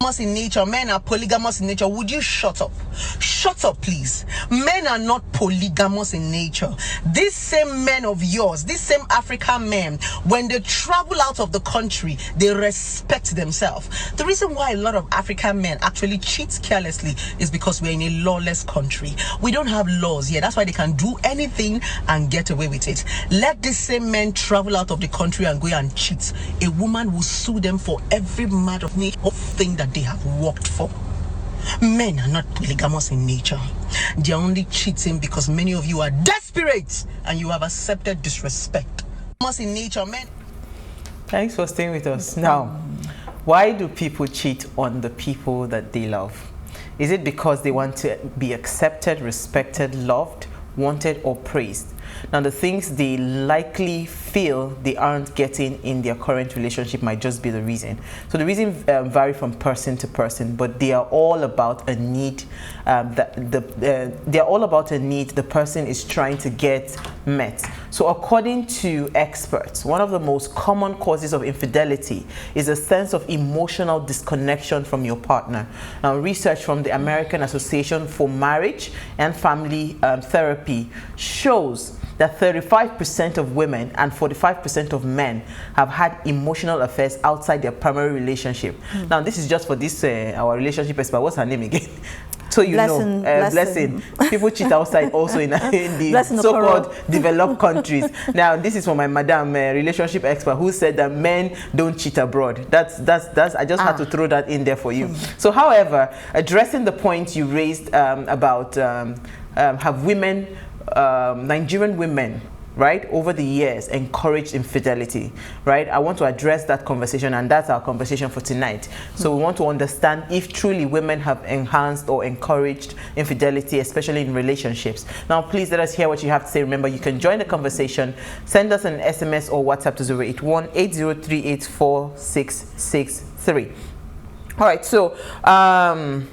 in nature, men are polygamous in nature. Would you shut up? Shut up, please. Men are not polygamous in nature. These same men of yours, these same African men, when they travel out of the country, they respect themselves. The reason why a lot of African men actually cheat carelessly is because we're in a lawless country. We don't have laws here. That's why they can do anything and get away with it. Let these same men travel out of the country and go and cheat. A woman will sue them for every mad of thing that they have worked for. Men are not polygamous in nature. They are only cheating because many of you are desperate and you have accepted disrespect. In nature, men. Thanks for staying with us. Now, why do people cheat on the people that they love? Is it because they want to be accepted, respected, loved, wanted, or praised? Now, the things they likely feel they aren't getting in their current relationship might just be the reason. So the reason vary from person to person, but they are all about a need. They are all about a need the person is trying to get met. So according to experts, one of the most common causes of infidelity is a sense of emotional disconnection from your partner. Now, research from the American Association for Marriage and Family Therapy shows that 35% of women and 45% of men have had emotional affairs outside their primary relationship. Now, this is just for this our relationship expert. What's her name again? So you Blessing. People cheat outside also in the so-called developed countries. Now, this is for my madam, relationship expert, who said that men don't cheat abroad. That's I just had to throw that in there for you. So, however, addressing the point you raised about have women, Nigerian women, right, over the years encouraged infidelity, right? I want to address that conversation, and that's our conversation for tonight. So we want to understand if truly women have enhanced or encouraged infidelity, especially in relationships. Now, please let us hear what you have to say. Remember, you can join the conversation. Send us an SMS or WhatsApp to 081-8038-4663. All right, so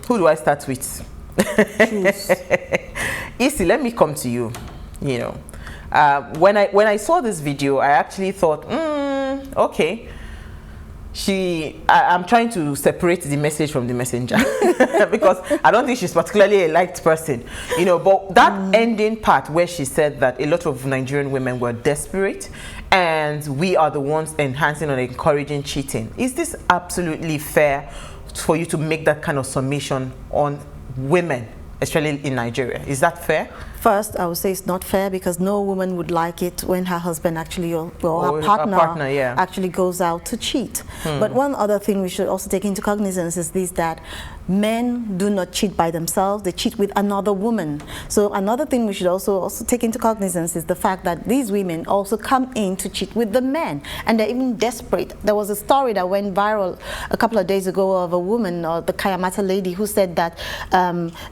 who do I start with? Isi, let me come to you. You know, when I saw this video, I actually thought, okay, I'm trying to separate the message from the messenger because I don't think she's particularly a liked person, you know. But that ending part where she said that a lot of Nigerian women were desperate and we are the ones enhancing or encouraging cheating. Is this absolutely fair for you to make that kind of summation on women, especially in Nigeria? Is that fair? First, I would say it's not fair because no woman would like it when her husband actually, or her partner actually goes out to cheat. But one other thing we should also take into cognizance is this, that men do not cheat by themselves, they cheat with another woman. So another thing we should also take into cognizance is the fact that these women also come in to cheat with the men, and they're even desperate. There was a story that went viral a couple of days ago of a woman, or the Kayamata lady, who said that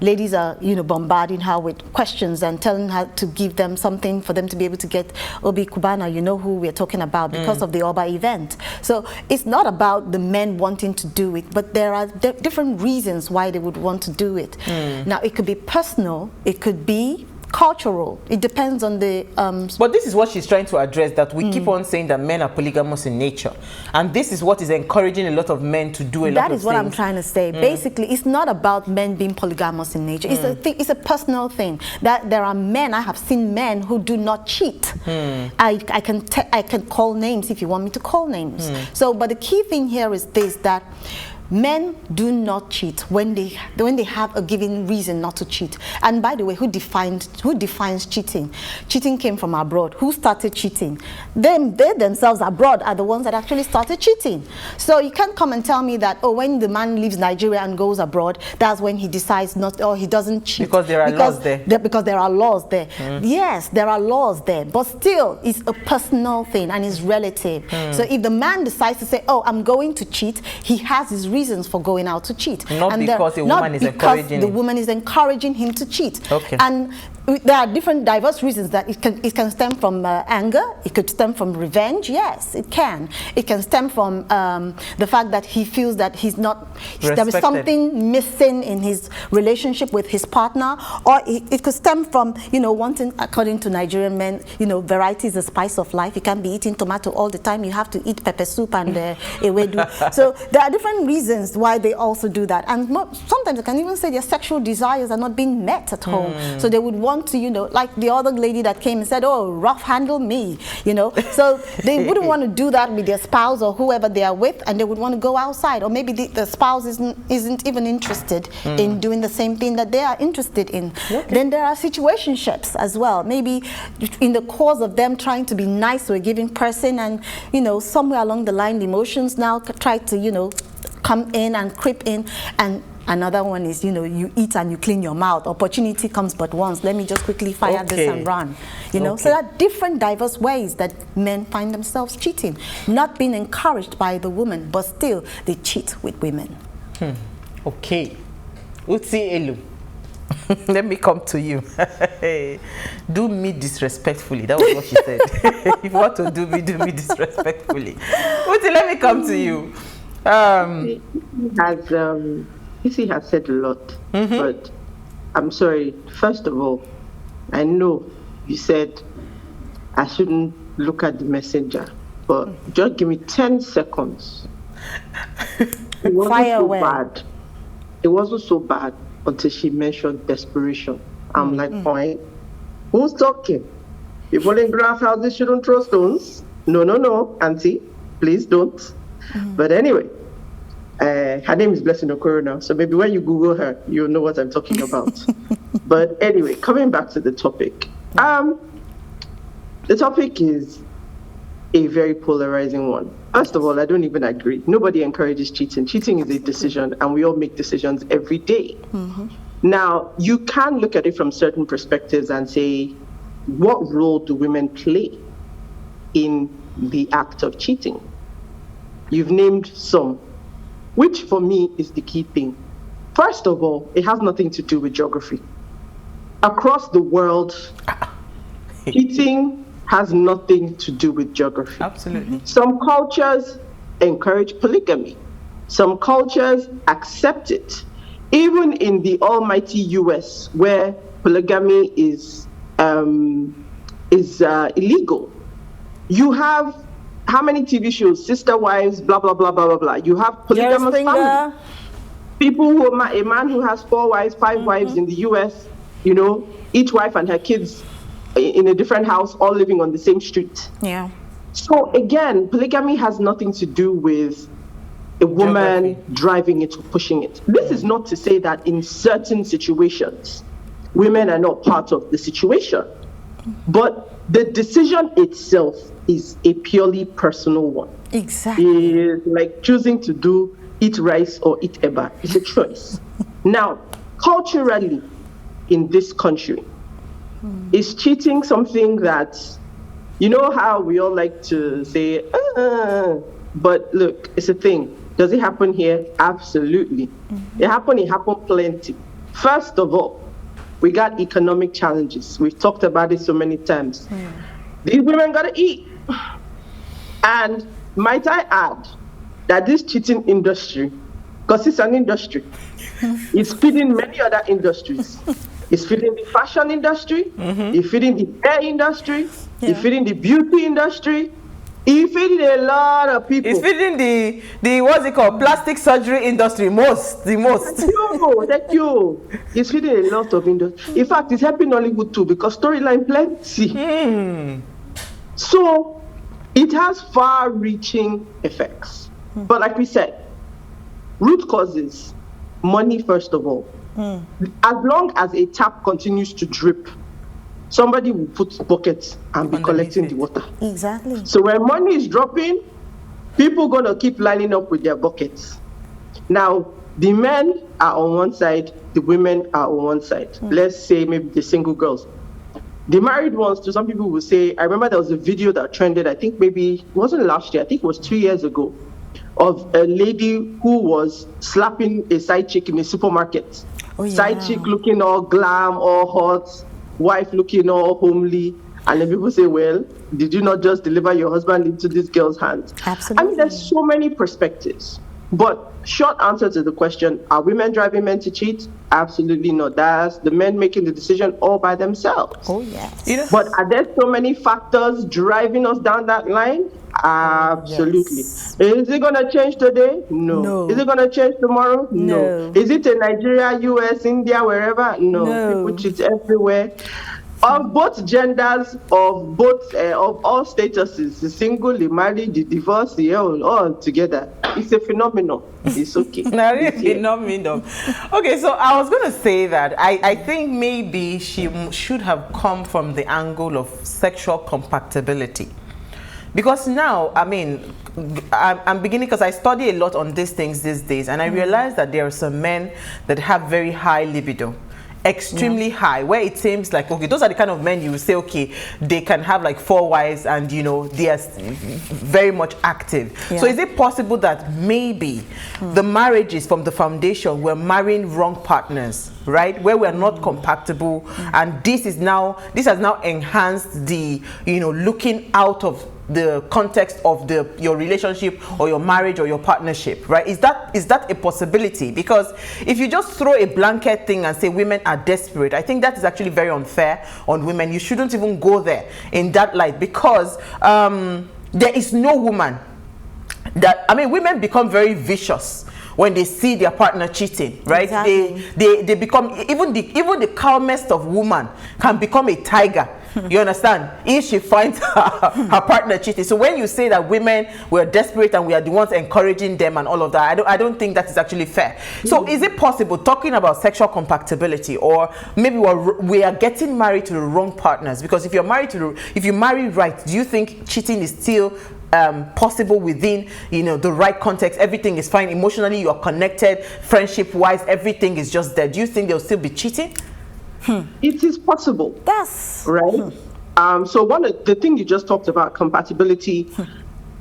ladies are, you know, bombarding her with questions and telling her to give them something for them to be able to get Obi Kubana, you know who we're talking about, because of the Oba event. So it's not about the men wanting to do it, but there are different reasons why they would want to do it. Now, it could be personal, it could be cultural. It depends on the but this is what she's trying to address, that we keep on saying that men are polygamous in nature, and this is what is encouraging a lot of men to do a lot of things. That is what I'm trying to say. Basically, it's not about men being polygamous in nature. It's a personal thing. That there are men, I have seen men who do not cheat. I can call names if you want me to call names. So, but the key thing here is this, that men do not cheat when they have a given reason not to cheat. And by the way, who defines cheating? Cheating came from abroad. Who started cheating? They themselves abroad are the ones that actually started cheating. So you can't come and tell me that, oh, when the man leaves Nigeria and goes abroad, that's when he decides not, or he doesn't cheat. Because there are laws there. Because there are laws there. Yes, there are laws there, but still, it's a personal thing and it's relative. So if the man decides to say, oh, I'm going to cheat, he has his reasons for going out to cheat. Not because the woman is encouraging him. The woman is encouraging him to cheat. Okay. And there are different diverse reasons that it can stem from anger, it could stem from revenge. Yes, it can. It can stem from the fact that he feels that he's not, there is something missing in his relationship with his partner, or it could stem from, you know, wanting, according to Nigerian men, you know, variety is the spice of life. You can't be eating tomato all the time. You have to eat pepper soup and ewedu. So there are different reasons reasons why they also do that. And sometimes I can even say their sexual desires are not being met at home. So they would want to, you know, like the other lady that came and said, oh, rough handle me, you know. So they wouldn't want to do that with their spouse or whoever they are with, and they would want to go outside. Or maybe the spouse isn't even interested in doing the same thing that they are interested in. Then there are situationships as well. Maybe in the course of them trying to be nice to a given person, and, you know, somewhere along the line, the emotions now try to, you know, come in and creep in. And another one is, you know, you eat and you clean your mouth. Opportunity comes but once. Let me just quickly fire this and run. You know, so there are different diverse ways that men find themselves cheating, not being encouraged by the woman, but still they cheat with women. Okay. Uti Elu. Let me come to you. Do me disrespectfully. That was what she said. If you want to do me disrespectfully. Uti, let me come to you. Issy has said a lot, but I'm sorry. First of all, I know you said I shouldn't look at the messenger, but just give me 10 seconds. It wasn't so bad. It wasn't so bad until she mentioned desperation. I'm like, fine. Who's talking? People in grass houses shouldn't throw stones. No, auntie, please don't. But anyway, her name is Blessing Okoro now, so maybe when you Google her, you'll know what I'm talking about. But anyway, coming back to the topic. The topic is a very polarizing one. First of all, I don't even agree. Nobody encourages cheating. Cheating is a decision, and we all make decisions every day. Now, you can look at it from certain perspectives and say, what role do women play in the act of cheating? You've named some, which for me is the key thing. First of all, it has nothing to do with geography. Across the world, cheating has nothing to do with geography. Absolutely. Some cultures encourage polygamy. Some cultures accept it. Even in the almighty US, where polygamy is illegal, you have how many TV shows? Sister Wives, blah, blah, blah, blah, blah, blah. You have polygamous families. People who are a man who has 4 wives, 5 wives in the US, you know, each wife and her kids in a different house, all living on the same street. Yeah. So again, polygamy has nothing to do with a woman driving it or pushing it. This is not to say that in certain situations, women are not part of the situation, but the decision itself is a purely personal one. Exactly. It's like choosing to eat rice or eat eba. It's a choice. Now, culturally, in this country, is cheating something that, you know how we all like to say, but look, it's a thing. Does it happen here? Absolutely. It happened plenty. First of all, we got economic challenges. We've talked about it so many times. These women gotta eat. And might I add that this cheating industry, because it's an industry, it's feeding many other industries. It's feeding the fashion industry, it's feeding the hair industry, it's feeding the beauty industry, it's feeding a lot of people. It's feeding the what's it called, plastic surgery industry, the most. Thank you. It's feeding a lot of industry. In fact, it's helping Hollywood too, because storyline plenty. So it has far-reaching effects. But like we said, root causes, money first of all. As long as a tap continues to drip, somebody will put buckets and be collecting the water. Exactly. So when money is dropping, people are going to keep lining up with their buckets. Now, the men are on one side, the women are on one side. Let's say maybe the single girls. The married ones, to some people will say, I remember there was a video that trended, I think maybe, it wasn't last year, I think it was 2 years ago, of a lady who was slapping a side chick in a supermarket. Side chick looking all glam, all hot, wife looking all homely. And then people say, well, did you not just deliver your husband into this girl's hands? Absolutely. I mean, there's so many perspectives. But short answer to the question, are women driving men to cheat? Absolutely not. That's the men making the decision all by themselves. Oh, yes. But are there so many factors driving us down that line? Absolutely. Yes. Is it going to change today? No. Is it going to change tomorrow? No. Is it in Nigeria, US, India, wherever? No. People cheat everywhere. Of both genders, of both of all statuses, the single, the married, the divorced, the all together. It's a phenomenon. It's okay. Phenomenon. Okay, so I was going to say that I think maybe she should have come from the angle of sexual compatibility. Because now, I mean, I'm beginning, because I study a lot on these things these days, and I realize that there are some men that have very high libido. Extremely high, where it seems like, okay, those are the kind of men you would say, okay, they can have like 4 wives and, you know, they are very much active. So is it possible that maybe the marriages from the foundation were marrying wrong partners, right, where we are not compatible, and this has now enhanced the, you know, looking out of the context of your relationship or your marriage or your partnership, right? Is that a possibility? Because if you just throw a blanket thing and say women are desperate, I think that is actually very unfair on women. You shouldn't even go there in that light, because there is no woman that, I mean, women become very vicious when they see their partner cheating, right? Exactly. They become, even the calmest of women can become a tiger. You understand? If she finds her partner cheating. So when you say that women were desperate and we are the ones encouraging them and all of that, I don't think that is actually fair. So is it possible, talking about sexual compatibility, or maybe we are getting married to the wrong partners? Because if you marry right, do you think cheating is still possible within, you know, the right context? Everything is fine emotionally, you are connected, friendship wise, everything is just there. Do you think they'll still be cheating? It is possible. Yes. Right? So one of the thing you just talked about, compatibility,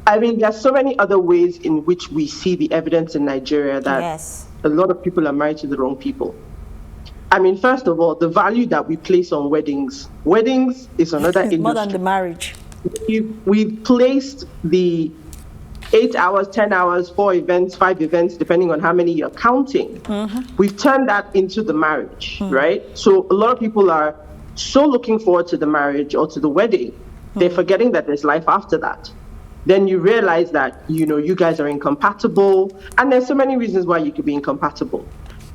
I mean, there's so many other ways in which we see the evidence in Nigeria that a lot of people are married to the wrong people. I mean, first of all, the value that we place on weddings. Weddings is another industry. More than the marriage. We've placed the 8 hours, 10 hours, 4 events, 5 events, depending on how many you're counting. We've turned that into the marriage, right? So a lot of people are so looking forward to the marriage or to the wedding, they're forgetting that there's life after that. Then you realize that, you know, you guys are incompatible, and there's so many reasons why you could be incompatible.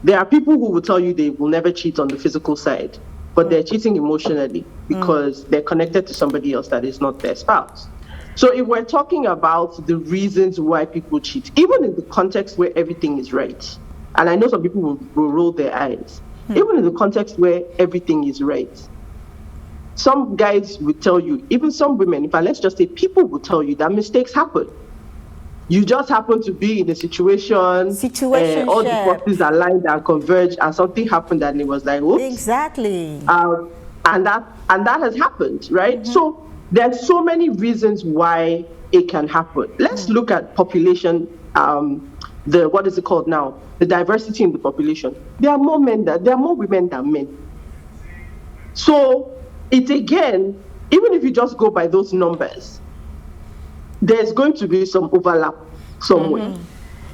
There are people who will tell you they will never cheat on the physical side, but they're cheating emotionally because they're connected to somebody else that is not their spouse. So if we're talking about the reasons why people cheat, even in the context where everything is right, and I know some people will roll their eyes, even in the context where everything is right, some guys will tell you, even some women, in fact, let's just say people will tell you that mistakes happen. You just happen to be in a situation, all the forces aligned and converged, and something happened, and it was like, oops. Exactly. And that has happened, right? So there's so many reasons why it can happen. Let's look at population, what is it called now? The diversity in the population. There are more women than men. So it again, even if you just go by those numbers, there's going to be some overlap somewhere.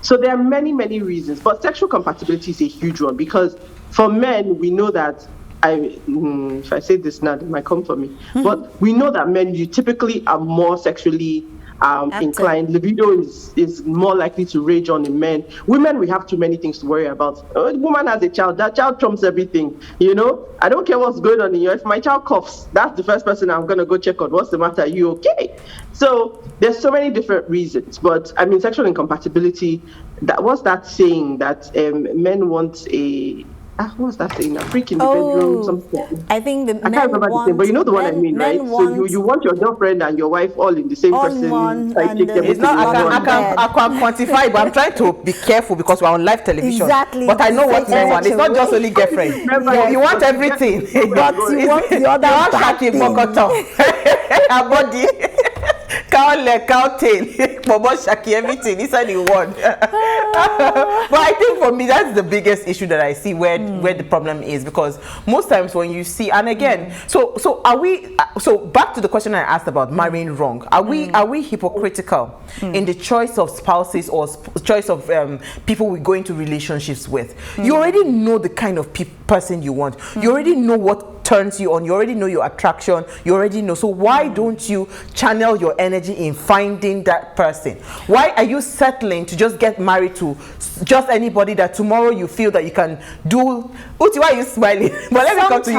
So there are many, many reasons, but sexual compatibility is a huge one, because for men, we know that, if I say this now, it might come for me, but we know that men, you typically are more sexually inclined. Libido is more likely to rage on in men. Women, we have too many things to worry about. A woman has a child, that child trumps everything, you know? I don't care what's going on in you. If my child coughs, that's the first person I'm going to go check on. What's the matter? Are you okay? So there's so many different reasons, but I mean, sexual incompatibility, what's that saying that men want a... what's that saying? A freak in the bedroom, something. I think I can't remember the thing, but you know the one I mean, right? So you want your girlfriend and your wife all in the same person. It's not, I can quantify, but I'm trying to be careful because we're on live television. Exactly. But I know what men want. It's not just only girlfriend. You want everything. But you want the other bad thing. Her body. Cow leg, cow tail, bobo shaki, everything inside the one. But I think for me that's the biggest issue that I see where the problem is, because most times when you see, and again, so are we? So back to the question I asked about marrying wrong. Are we hypocritical in the choice of spouses or choice of people we go into relationships with? You already know the kind of person you want. You already know what turns you on. You already know your attraction. You already know. So why don't you channel your energy in finding that person? Why are you settling to just get married to just anybody that tomorrow you feel that you can do? Uti, why are you smiling? But let me come to you.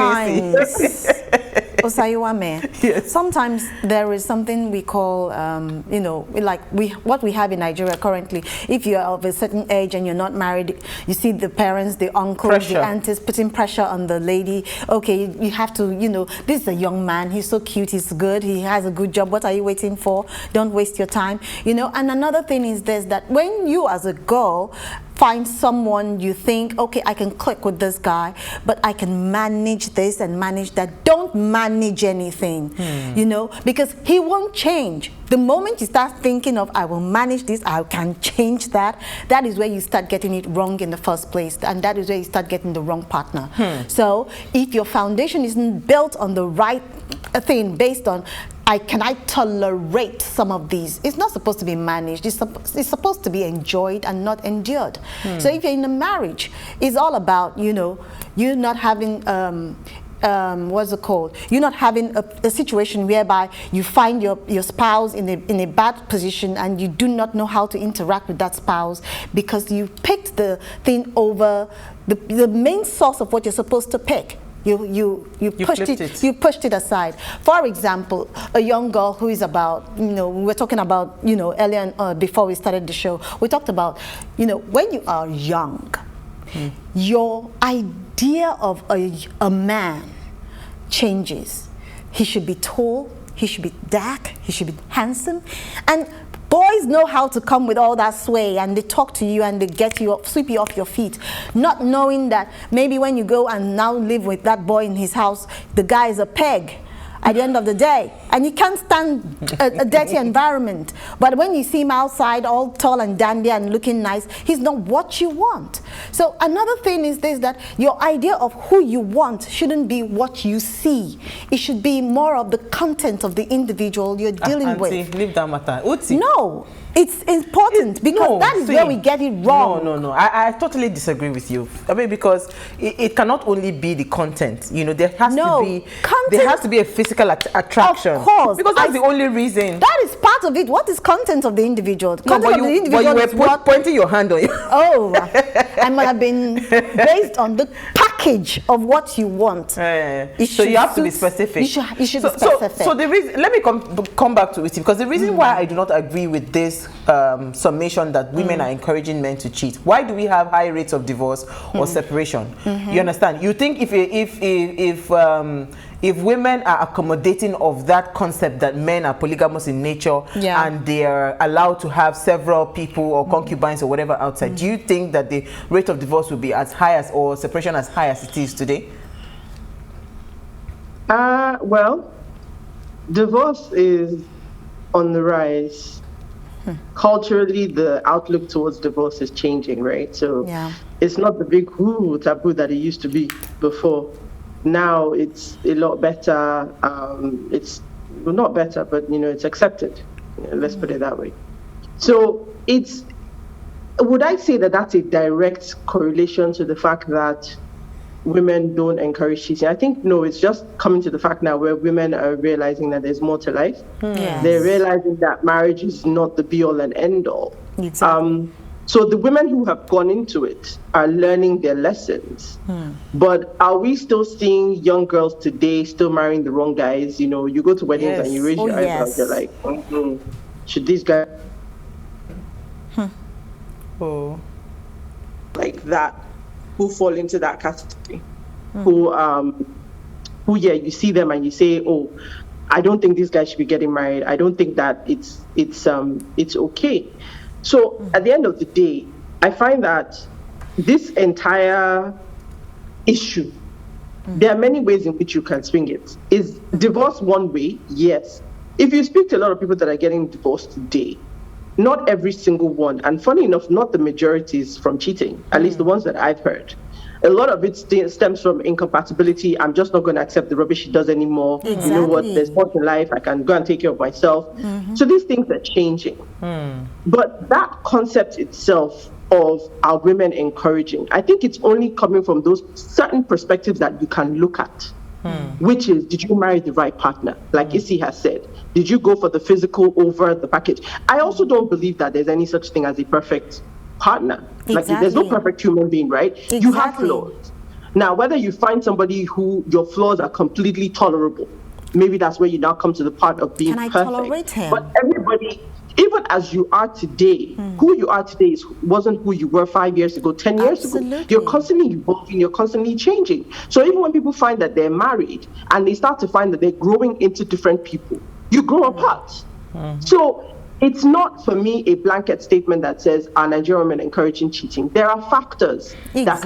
Osayuame. Yes. Sometimes there is something we call, you know, like what we have in Nigeria currently. If you're of a certain age and you're not married, you see the parents, the uncles, the aunties putting pressure on the lady. Okay, you have to, you know, this is a young man. He's so cute. He's good. He has a good job. What are you waiting for? Don't waste your time. You know. And another thing is this: that when you as a girl find someone you think, okay, I can click with this guy, but I can manage this and manage that. Don't manage anything, you know, because he won't change. The moment you start thinking of, I will manage this, I can change that, that is where you start getting it wrong in the first place. And that is where you start getting the wrong partner. So if your foundation isn't built on the right thing based on, can I tolerate some of these? It's not supposed to be managed. It's supposed to be enjoyed and not endured. So if you're in a marriage, it's all about, you know, you not having what's it called? You're not having a situation whereby you find your spouse in a bad position and you do not know how to interact with that spouse because you picked the thing over the main source of what you're supposed to pick. You pushed it. You pushed it aside. For example, a young girl who is about, you know, we were talking about, you know, earlier before we started the show, we talked about, you know, when you are young, your idea of a man changes. He should be tall, he should be dark, he should be handsome, and boys know how to come with all that sway and they talk to you and they get you up, sweep you off your feet, not knowing that maybe when you go and now live with that boy in his house, the guy is a peg at the end of the day, and you can't stand a dirty environment. But when you see him outside all tall and dandy and looking nice, he's not what you want. So another thing is this, that your idea of who you want shouldn't be what you see. It should be more of the content of the individual you're dealing with. Leave that matter. Uti. No, it's important because that is where we get it wrong. No. I totally disagree with you. I mean, because it cannot only be the content. You know, there has to be a physical attraction. Of course, because that's the only reason. That is part of it. What is content of the individual? No, but you were pointing your hand on you. Oh, I might have been based on the package of what you want. So you have to be specific. You should be specific. So the reason, let me come back to it, because the reason why I do not agree with this summation that women are encouraging men to cheat. Why do we have high rates of divorce or separation? You understand? You think if women are accommodating of that concept that men are polygamous in nature and they are allowed to have several people or concubines or whatever outside, do you think that the rate of divorce will be as high as, or separation as high as it is today? Well, divorce is on the rise. Culturally, the outlook towards divorce is changing, right? So it's not the big taboo that it used to be before. Now it's a lot better. It's not better, but you know, it's accepted. Let's put it that way. So would I say that that's a direct correlation to the fact that women don't encourage cheating? I think no, it's just coming to the fact now where women are realizing that there's more to life. They're realizing that marriage is not the be all and end all. Exactly. So the women who have gone into it are learning their lessons. But are we still seeing young girls today still marrying the wrong guys? You know, you go to weddings and you raise your eyebrows, you're like, should these guys like that, who fall into that category? Who you see them and you say, oh, I don't think these guys should be getting married. I don't think that it's okay. So at the end of the day, I find that this entire issue, there are many ways in which you can swing it. Is divorce one way? Yes. If you speak to a lot of people that are getting divorced today, not every single one, and funny enough, not the majority is from cheating, at least the ones that I've heard. A lot of it stems from incompatibility. I'm just not going to accept the rubbish he does anymore. Exactly. You know what? There's more to life. I can go and take care of myself. So these things are changing. But that concept itself of our women encouraging. I think it's only coming from those certain perspectives that you can look at, which is, did you marry the right partner? Like Issy has said, did you go for the physical over the package? I also don't believe that there's any such thing as a perfect partner. Exactly. Like, there's no perfect human being, right? Exactly. You have flaws. Now, whether you find somebody who your flaws are completely tolerable, maybe that's where you now come to the part of being perfect. Can I tolerate him? But everybody, even as you are today, who you are today wasn't who you were 5 years ago, 10 years ago. You're constantly evolving, you're constantly changing. So even when people find that they're married and they start to find that they're growing into different people, you grow apart. So it's not, for me, a blanket statement that says, are Nigerian women encouraging cheating? There are factors that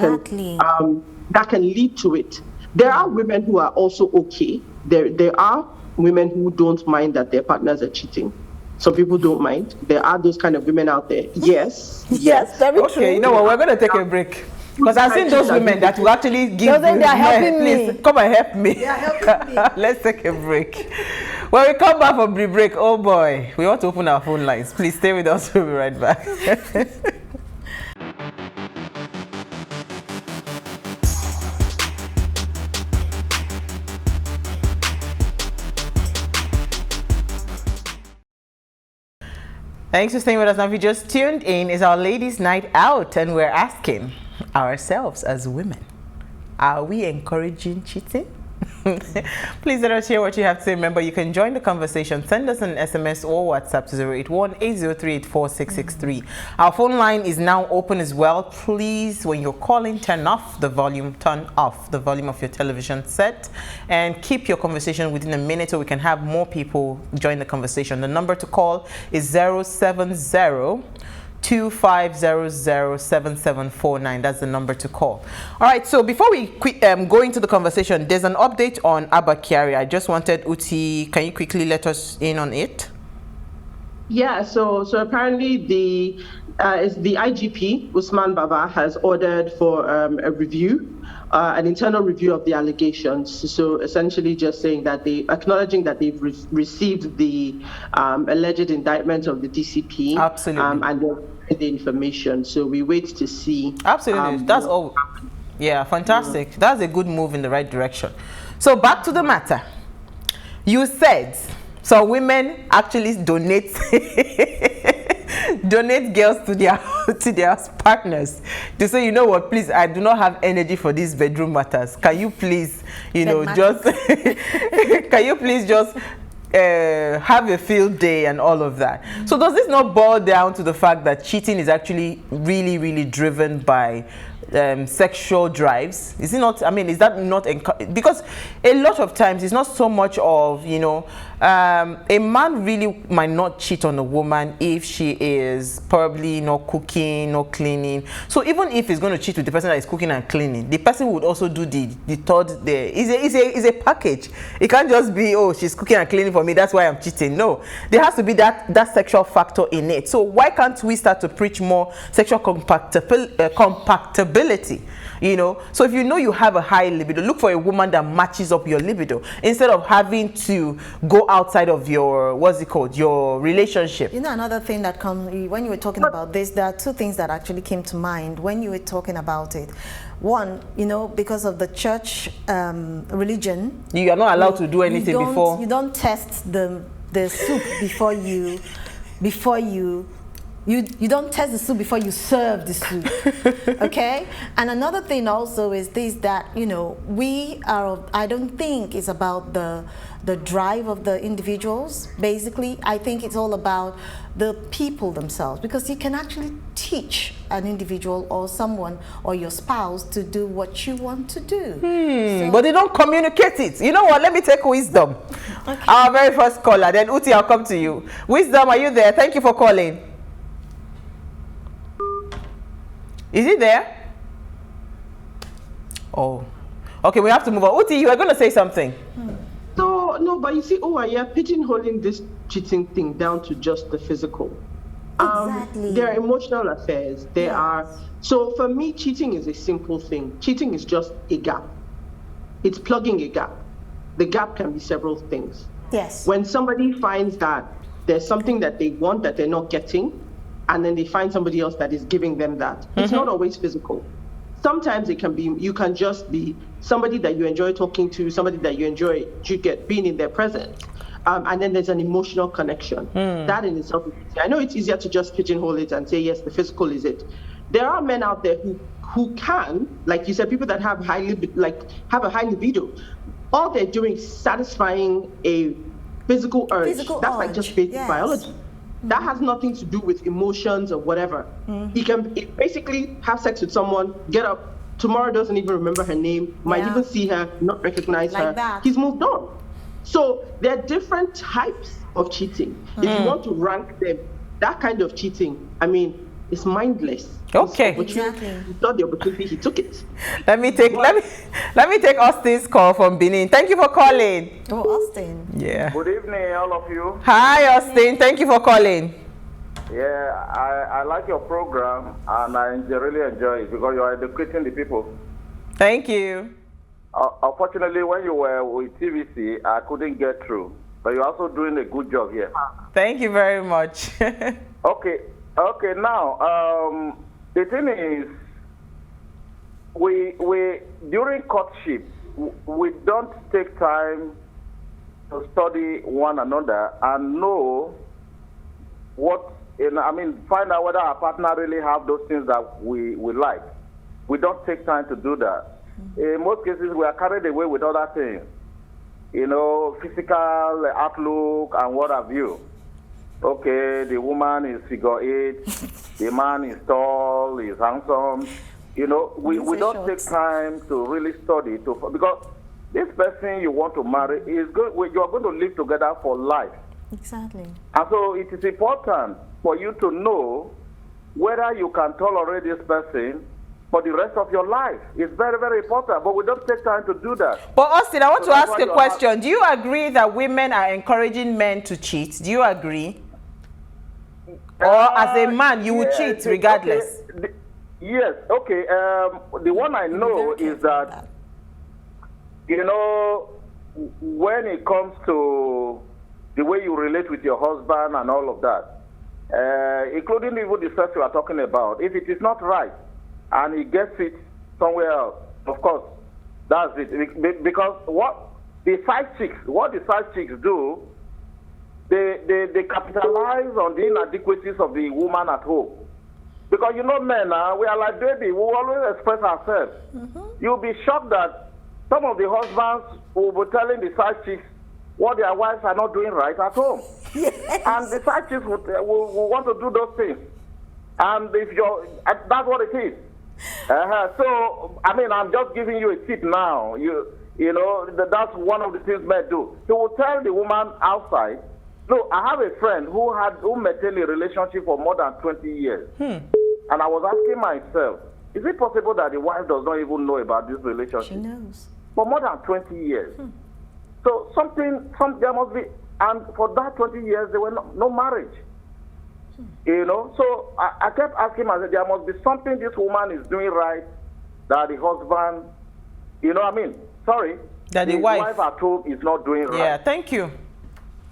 can lead to it. There are women who are also okay. There are women who don't mind that their partners are cheating. Some people don't mind. There are those kind of women out there. Yes. Yes, very true. Okay, you know what? We're going to take a break. Because I've seen those women that will actually give they are helping me. Please, come and help me. They are helping me. Let's take a break. When we come back from the break, oh boy, we want to open our phone lines. Please stay with us. We'll be right back. Thanks for staying with us. Now, if you just tuned in, it's our ladies' night out, and we're asking ourselves as women, are we encouraging cheating? Please let us hear what you have to say. Remember, you can join the conversation. Send us an SMS or WhatsApp to 081-803-84663. Our phone line is now open as well. Please, when you're calling, turn off the volume of your television set, and keep your conversation within a minute so we can have more people join the conversation. The number to call is 070-2500-7749. That's the number to call. All right, so before we go into the conversation, there's an update on Abba Kyari. I just wanted Uti, can you quickly let us in on it? Yeah, so apparently the IGP, Usman Baba, has ordered for a review, an internal review of the allegations. So essentially just saying that acknowledging that they've received the alleged indictment of the DCP. Absolutely. And the information. So we wait to see. Absolutely. That's all. Yeah, fantastic. Yeah. That's a good move in the right direction. So back to the matter. You said so women actually donate girls to their partners to say, you know what, please, I do not have energy for these bedroom matters. Can you please, just have a field day and all of that. So does this not boil down to the fact that cheating is actually really, really driven by sexual drives? Is it not? I mean, is that not because a lot of times it's not so much of, a man really might not cheat on a woman if she is probably not cooking, not cleaning. So even if he's going to cheat with the person that is cooking and cleaning, the person would also do the third there. It's a package. It can't just be, oh, she's cooking and cleaning for me, that's why I'm cheating. No, there has to be that sexual factor in it. So why can't we start to preach more sexual compatibility? So if you have a high libido, look for a woman that matches up your libido instead of having to go outside of your, your relationship. Another thing that comes when you were talking about this, there are two things that actually came to mind when you were talking about it. One, because of the church religion, you are not allowed to do anything before. You don't test the soup before you don't test the soup before you serve the soup. Okay? And another thing also is this, that I don't think it's about the drive of the individuals. Basically, I think it's all about the people themselves, because you can actually teach an individual or someone or your spouse to do what you want to do. But they don't communicate it. You know what? Let me take Wisdom. Okay. Our very first caller. Then Uti, I'll come to you. Wisdom, are you there? Thank you for calling. Is he there? Oh, okay, we have to move on. Uti, you are going to say something. So, no, but you see, you're pigeonholing this cheating thing down to just the physical. Exactly. There are emotional affairs. So for me, cheating is a simple thing. Cheating is just a gap. It's plugging a gap. The gap can be several things. Yes. When somebody finds that there's something that they want that they're not getting, and then they find somebody else that is giving them that. It's not always physical. Sometimes it can be, you can just be somebody that you enjoy talking to, somebody that you enjoy being in their presence. And then there's an emotional connection. That in itself is easy. I know it's easier to just pigeonhole it and say, yes, the physical is it. There are men out there who can, like you said, people that have a high libido. All they're doing is satisfying a physical urge. That's like just basic biology. That has nothing to do with emotions or whatever. He can basically have sex with someone, get up, tomorrow doesn't even remember her name, might even see her, not recognize her. That. He's moved on. So there are different types of cheating. If you want to rank them, that kind of cheating, I mean, it's mindless. Okay. Exactly. He saw the opportunity, he took it. Let me take Austin's call from Benin. Thank you for calling. Oh, Austin. Yeah. Good evening, all of you. Hi, Austin. Thank you for calling. Yeah, I like your program, and I really enjoy it because you are educating the people. Thank you. Unfortunately, when you were with TVC, I couldn't get through, but you're also doing a good job here. Thank you very much. Okay. Now, the thing is, we during courtship, we don't take time to study one another and know find out whether our partner really have those things that we like. We don't take time to do that. In most cases, we are carried away with other things, physical outlook and what have you. Okay, the woman is figure 8, the man is tall, is handsome. We don't take time to really study because this person you want to marry you are going to live together for life. Exactly. And so it is important for you to know whether you can tolerate this person for the rest of your life. It's very, very important, but we don't take time to do that. But Austin, I want to ask a question. Do you agree that women are encouraging men to cheat? Do you agree? Or as a man, you would cheat regardless? Okay. Yes, okay. The one I know is that, when it comes to the way you relate with your husband and all of that, including even the sex you are talking about, if it is not right and he gets it somewhere else, of course, that's it. Because what the side chicks do, they capitalize on the inadequacies of the woman at home. Because men, we are like baby, we always express ourselves. You'll be shocked that some of the husbands will be telling the side chicks what their wives are not doing right at home. Yes. And the side chicks will want to do those things. And that's what it is. So, I'm just giving you a tip now. That's one of the things men do. They will tell the woman outside. No, I have a friend who maintained a relationship for more than 20 years. And I was asking myself, is it possible that the wife does not even know about this relationship? She knows. For more than 20 years. So there must be, and for that 20 years, there were no marriage. So I kept asking myself, there must be something this woman is doing right that the husband, that the wife at home is not doing right. Yeah, thank you.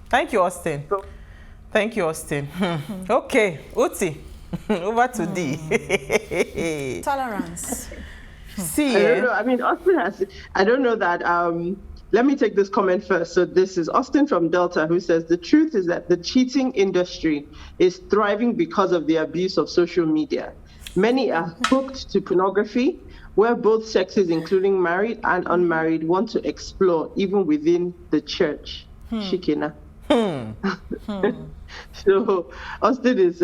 Thank you, Austin. Thank you, Austin. Okay, Uti, over to D. Tolerance. See, I don't know. Austin has, I don't know that, let me take this comment first. So this is Austin from Delta who says, the truth is that the cheating industry is thriving because of the abuse of social media. Many are hooked to pornography, where both sexes, including married and unmarried, want to explore, even within the church. Shikina. So Austin is,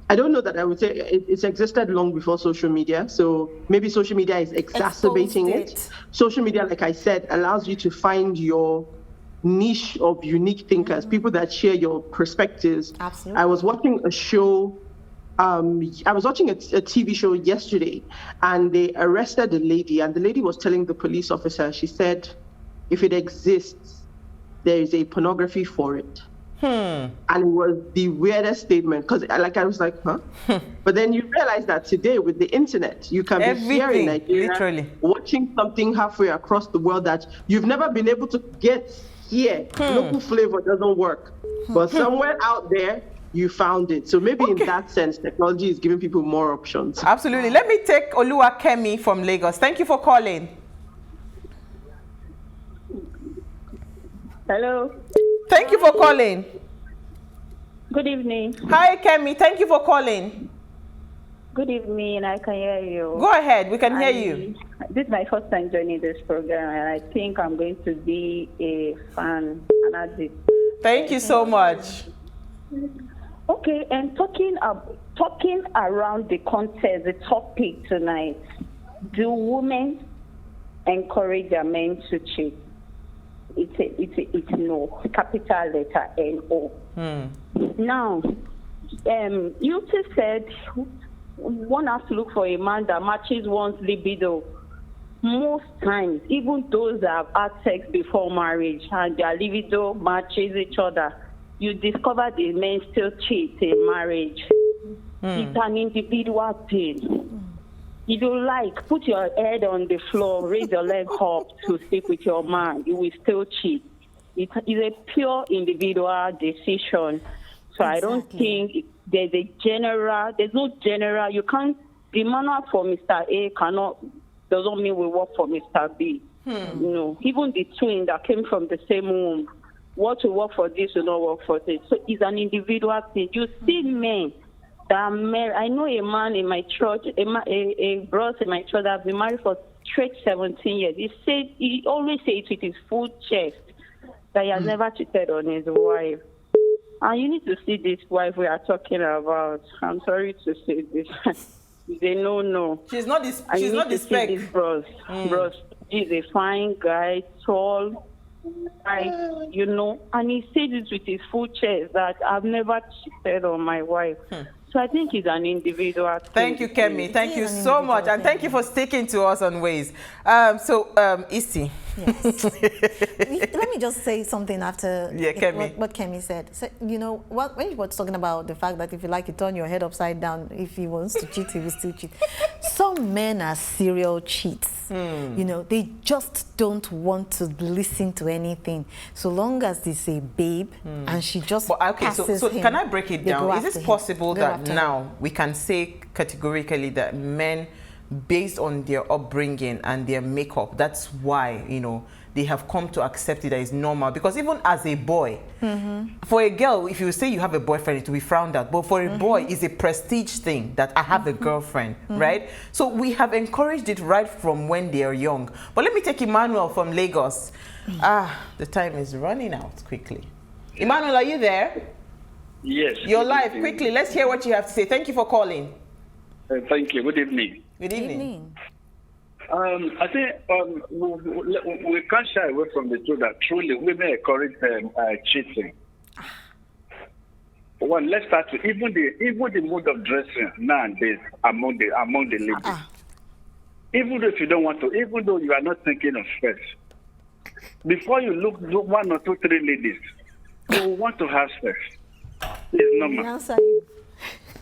I don't know that I would say it's existed long before social media. So maybe social media is exacerbating it. Social media, like I said, allows you to find your niche of unique thinkers, people that share your perspectives. Absolutely. I was watching a show, I was watching a TV show yesterday, and they arrested a lady, and the lady was telling the police officer, she said, if it exists, there is a pornography for it. And it was the weirdest statement, because I was like, huh? But then you realize that today with the internet, you can be here in Nigeria, literally watching something halfway across the world that you've never been able to get here. Local flavor doesn't work. But somewhere out there, you found it. So maybe in that sense, technology is giving people more options. Absolutely. Let me take Oluwakemi from Lagos. Thank you for calling. Hello. Thank you for calling. Good evening. Hi, Kemi. Thank you for calling. Good evening. I can hear you. Go ahead. We can hear you. This is my first time joining this program, and I think I'm going to be a fan. Thank you so much. Okay, and talking around the content, the topic tonight, do women encourage their men to cheat? It's no, capital letter N-O. Now, you just said one has to look for a man that matches one's libido. Most times, even those that have had sex before marriage and their libido matches each other, you discover the men still cheat in marriage. It's an individual thing. If you like, put your head on the floor, raise your leg up to sleep with your man, you will still cheat. It is a pure individual decision. So exactly. I don't think there's no general, you can't, the manual for Mr. A doesn't mean we work for Mr. B. No, even the twin that came from the same womb, what will work for this will not work for this. So it's an individual thing. You see men that are married. I know a man in my church, a brother in my church that has been married for straight 17 years. He always says it with his full chest that he has never cheated on his wife. And you need to see this wife we are talking about. I'm sorry to say this. They no. She's not this. She's not this spec. This bros. He's a fine guy, tall, and he says it with his full chest that I've never cheated on my wife. So I think it's an individual thing. Thank you, Kemi. Thank you so much. And thank you for sticking to us on ways. Isi. Yes. Let me just say something after what Kemi said. So, when he was talking about the fact that if you like, you turn your head upside down. If he wants to cheat, he will still cheat. Some men are serial cheats. They just don't want to listen to anything. So long as it's a babe and she just passes him, can I break it down? Is it possible that now we can say categorically that men, based on their upbringing and their makeup, that's why they have come to accept it as normal? Because even as a boy, for a girl, if you say you have a boyfriend, it will be frowned at. But for a boy, it's a prestige thing that I have a girlfriend, right? So we have encouraged it right from when they are young. But let me take Emmanuel from Lagos. The time is running out quickly. Emmanuel, are you there? Yes. You're live. Quickly, let's hear what you have to say. Thank you for calling. Thank you. Good evening. Good evening. I think we can't shy away from the truth that truly women encourage cheating. One, let's start with even the mode of dressing nowadays among the ladies. Even if you don't want to, even though you are not thinking of sex, before you look one or two, three ladies, you want to have sex. It's normal.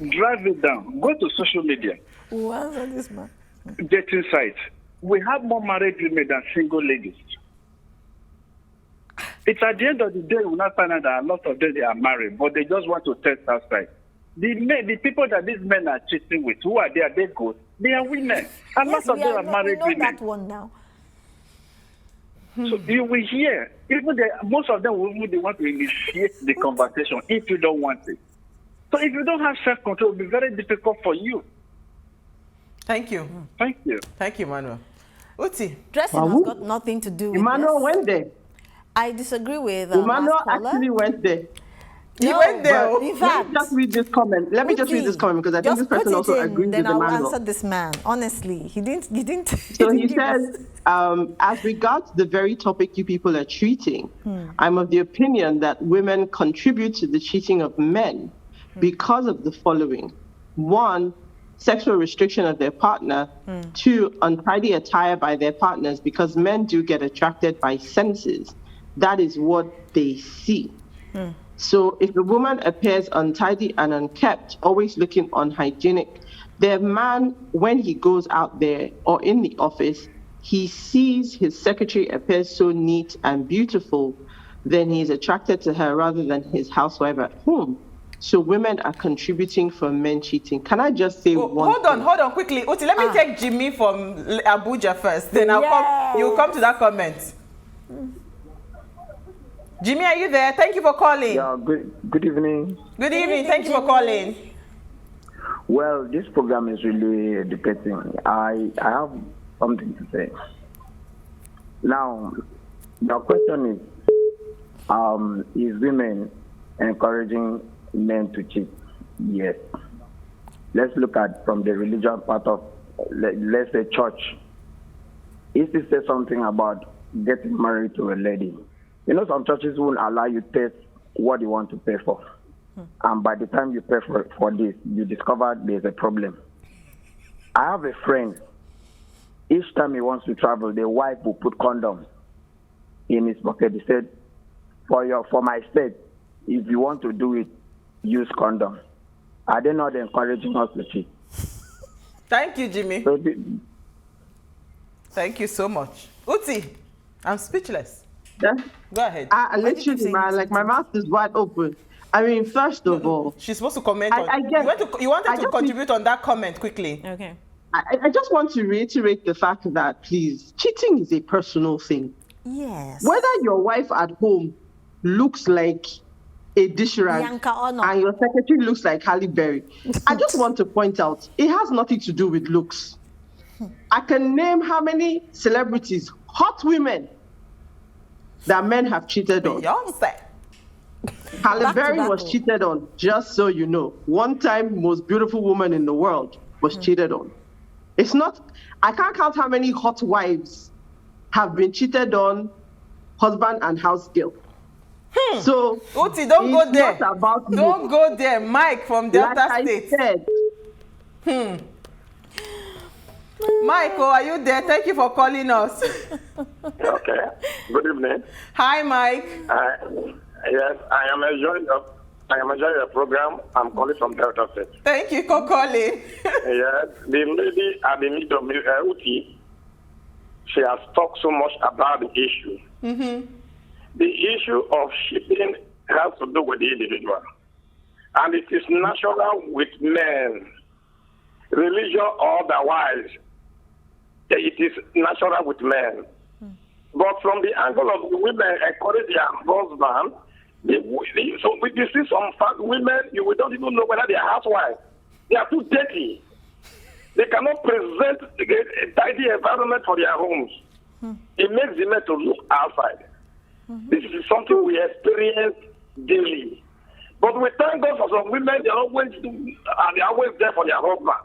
Drive it down. Go to social media. This man? Dating sites. We have more married women than single ladies. It's at the end of the day, we not find out that a lot of them they are married, but they just want to test outside. The people that these men are cheating with, who are they? Are they good? They are women. And most of them are married women. That one now. So you will hear, even most of them will want to initiate the conversation if you don't want it. So if you don't have self-control, it will be very difficult for you. Thank you. Thank you. Thank you, Emmanuel. Uti. Dressing has got nothing to do with Emmanuel went there. I disagree with Emmanuel actually went there. He went there. In fact, let me just read this comment. Let me just read this comment because I think this person also agrees with Emmanuel. Then I'll answer this man. Honestly, he didn't. So he says, as regards the very topic you people are treating, I'm of the opinion that women contribute to the cheating of men because of the following. 1, sexual restriction of their partner. 2, untidy attire by their partners, because men do get attracted by senses. That is what they see. So if the woman appears untidy and unkept, always looking unhygienic, the man, when he goes out there or in the office, he sees his secretary appears so neat and beautiful, then he's attracted to her rather than his housewife at home. so women are contributing for men cheating. Can I just say one hold on quickly. Uti, let me take Jimmy from Abuja first. Then you'll come to that comment. Jimmy, are you there? Thank you for calling. Yeah, good evening. Good evening. Thank you for calling. Well, this program is really educating. I have something to say. Now, the question is women encouraging men to cheat? Yes. Let's look at from the religion part of, let's say, church. If you say something about getting married to a lady, you know, some churches won't allow you to test what you want to pay for. And by the time you pay for this, you discover there's a problem. I have a friend. Each time he wants to travel, the wife will put condoms in his pocket. He said, for my sake, if you want to do it, use condom. Are they not encouraging us to cheat? Thank you, Jimmy. Thank you so much. Uti, I'm speechless. Yeah. Go ahead. Literally, my mouth is wide open. I mean, first of all, she's supposed to comment on. You wanted to contribute on that comment quickly. Okay. I just want to reiterate the fact that, please, cheating is a personal thing. Yes. Whether your wife at home looks like a dish rag and your secretary looks like Halle Berry, I just want to point out, it has nothing to do with looks. I can name how many celebrities, hot women, that men have cheated on. Beyonce. Halle Berry was cheated on, just so you know. One time, most beautiful woman in the world was cheated on. It's not, I can't count how many hot wives have been cheated on, husband and house girl. So, Uti, don't go there. Not about don't go there. Mike from Delta State. Said. Michael, are you there? Thank you for calling us. Okay. Good evening. Hi, Mike. Yes, I am enjoying the program. I'm calling from Delta State. Thank you for calling. Yes, the lady at the middle of Uti, she has talked so much about the issue. The issue of shipping has to do with the individual. And it is natural with men, religion or otherwise. It is natural with men. But from the angle of the women encourage their husband, so we see some women, you don't even know whether they are housewives. They are too dirty. They cannot present a tidy environment for their homes. It makes the men to look outside. This is something we experience daily. But we thank God for some women, they are always there for their husband.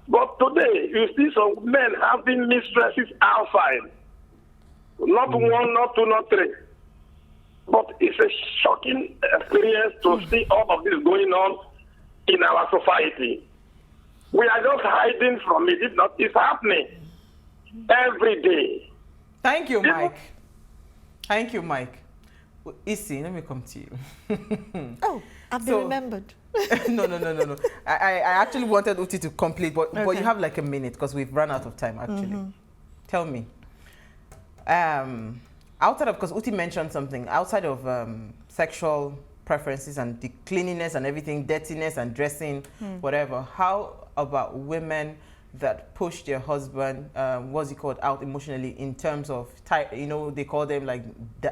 But today, you see some men having mistresses outside. Not one, not two, not three. But it's a shocking experience to see all of this going on in our society. We are just hiding from it. It's happening every day. Thank you, Mike. Thank you, Mike. Issy, let me come to you. Oh, I've been remembered. No. I actually wanted Uti to complete, but you have like a minute because we've run out of time, actually. Tell me. Outside of, because Uti mentioned something, outside of sexual preferences and the cleanliness and everything, dirtiness and dressing, whatever, how about women that push their husband, what's he called, out emotionally in terms of, they call them like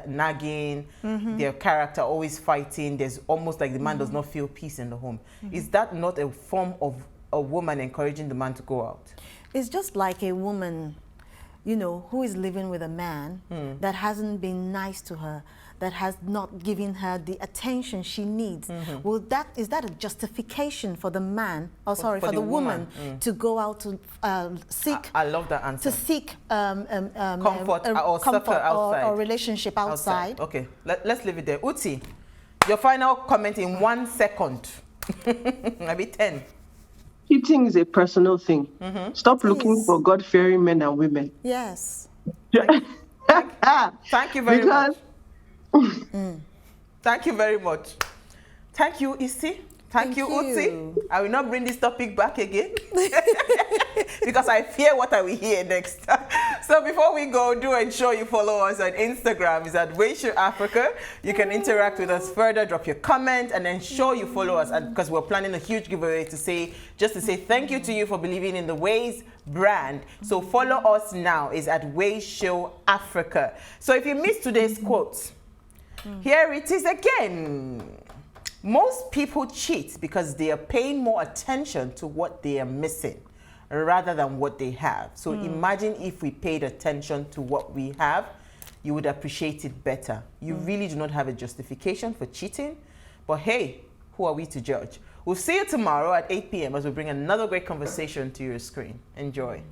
nagging, their character always fighting, there's almost like the man does not feel peace in the home. Is that not a form of a woman encouraging the man to go out? It's just like a woman, who is living with a man that hasn't been nice to her, that has not given her the attention she needs. Is that a justification for the man, for the woman to go out to seek? I love that answer. To seek comfort outside. Or relationship outside. Okay, let's leave it there. Uti, your final comment in 1 second. Maybe 10. Cheating is a personal thing. Stop looking for God-fearing men and women. Yes. Thank you very much. Thank you very much. Thank you, Issy. Thank you, Uti. I will not bring this topic back again because I fear what I will hear next. So before we go, do ensure you follow us on Instagram. It's at PlusTvAfrica. You can interact with us further, drop your comment, and ensure you follow us, because we're planning a huge giveaway to say thank you to you for believing in the Ways brand. So follow us now. It's at PlusTvAfrica. So if you missed today's quote, here it is again. Most people cheat because they are paying more attention to what they are missing rather than what they have. So imagine if we paid attention to what we have, you would appreciate it better. You really do not have a justification for cheating, but hey, who are we to judge? We'll see you tomorrow at 8 p.m. as we bring another great conversation to your screen. Enjoy.